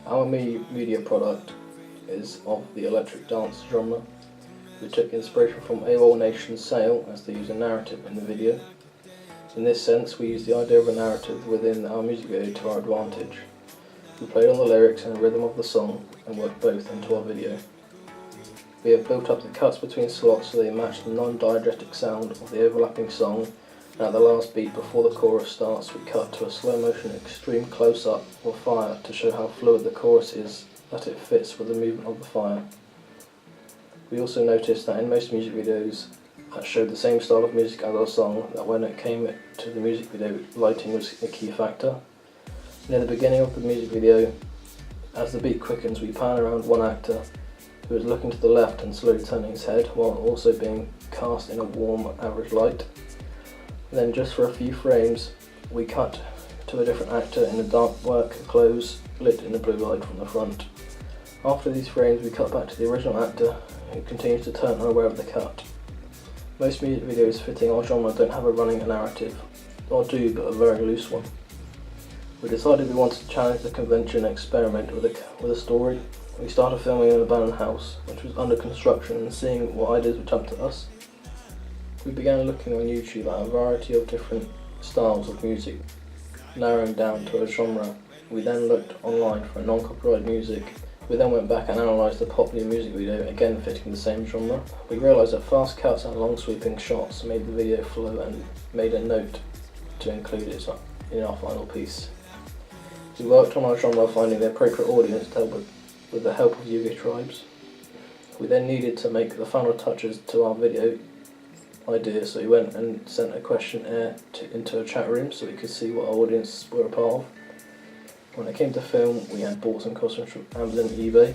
Our media product is of the electric dance genre. We took inspiration from AWOL Nation's Sail as they use a narrative in the video. In this sense, we used the idea of a narrative within our music video to our advantage. We played on the lyrics and the rhythm of the song and worked both into our video. We have built up the cuts between slots so they match the non-diegetic sound of the overlapping song, and at the last beat before the chorus starts we cut to a slow motion extreme close-up of fire to show how fluid the chorus is, that it fits with the movement of the fire. We also noticed that in most music videos that showed the same style of music as our song, that when it came to the music video, lighting was a key factor. Near the beginning of the music video, as the beat quickens, we pan around one actor who is looking to the left and slowly turning his head while also being cast in a warm average light. Then just for a few frames we cut to a different actor in the dark work clothes lit in the blue light from the front. After these frames we cut back to the original actor who continues to turn unaware of the cut. Most music videos fitting our genre don't have a running narrative, or do, but a very loose one. We decided we wanted to challenge the convention and experiment with a story. We started filming in an abandoned house which was under construction and seeing what ideas would jump to us. We began looking on YouTube at a variety of different styles of music, narrowing down to a genre. We then looked online for non-copyright music. We then went back and analysed the popular music video, again fitting the same genre. We realised that fast cuts and long sweeping shots made the video flow and made a note to include it in our final piece. We worked on our genre, finding the appropriate audience to help with the help of Yuga tribes. We then needed to make the final touches to our video idea, so we went and sent a questionnaire into a chat room so we could see what our audience were a part of. When it came to film, we had bought some costumes from Amazon and eBay,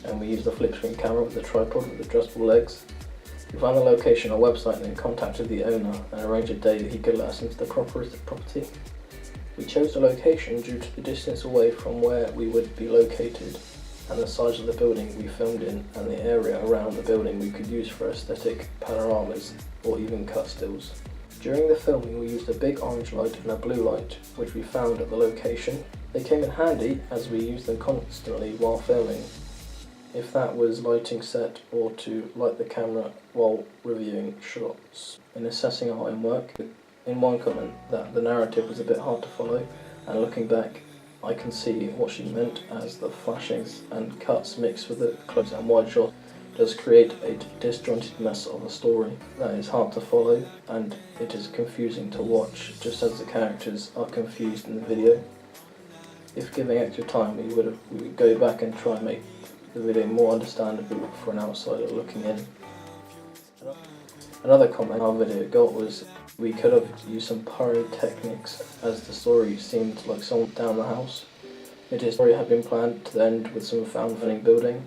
and we used a flip screen camera with a tripod with adjustable legs. We found the location on a website and then contacted the owner and arranged a day that he could let us into the property. We chose the location due to the distance away from where we would be located and the size of the building we filmed in and the area around the building we could use for aesthetic panoramas or even cut stills. During the filming we used a big orange light and a blue light which we found at the location. They came in handy as we used them constantly while filming, if that was lighting set or to light the camera while reviewing shots. In assessing our own work, in one comment that the narrative was a bit hard to follow, and looking back I can see what she meant, as the flashings and cuts mixed with the close and wide shot does create a disjointed mess of a story that is hard to follow and it is confusing to watch, just as the characters are confused in the video. If given extra time we would go back and try and make the video more understandable for an outsider looking in. Another comment our video got was we could have used some pyrotechnics as the story seemed like someone down the house. The story had been planned to end with some found-footing building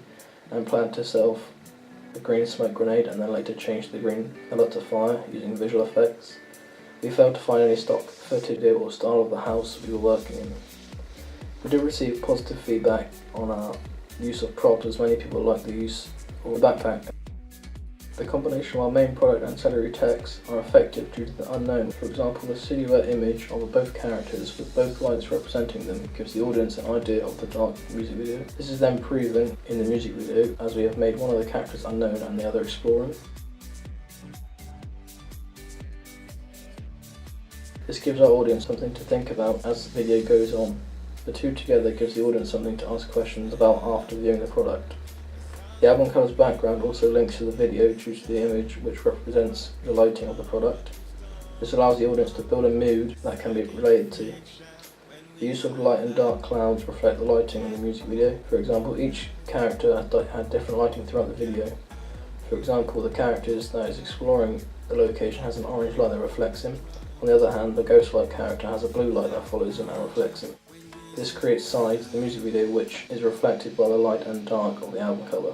and planned to set off a green smoke grenade and then later change the green colour to fire using visual effects. We failed to find any stock footage or style of the house we were working in. We did receive positive feedback on our use of props, as many people liked the use of the backpack. The combination of our main product and ancillary text are effective due to the unknown. For example, the silhouette image of both characters with both lights representing them gives the audience an idea of the dark music video. This is then proven in the music video, as we have made one of the characters unknown and the other exploring. This gives our audience something to think about as the video goes on. The two together gives the audience something to ask questions about after viewing the product. The album cover's background also links to the video due to the image which represents the lighting of the product. This allows the audience to build a mood that can be related to. The use of light and dark clouds reflect the lighting in the music video. For example, each character had different lighting throughout the video. For example, the character that is exploring the location has an orange light that reflects him. On the other hand, the ghost-like character has a blue light that follows him and reflects him. This creates sides to the music video which is reflected by the light and dark of the album cover.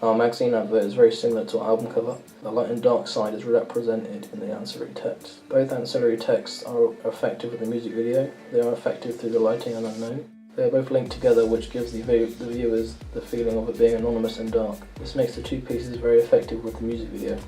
Our magazine advert is very similar to our album cover. The light and dark side is represented in the ancillary text. Both ancillary texts are effective with the music video. They are effective through the lighting and unknown. They are both linked together, which gives the viewers the feeling of it being anonymous and dark. This makes the two pieces very effective with the music video.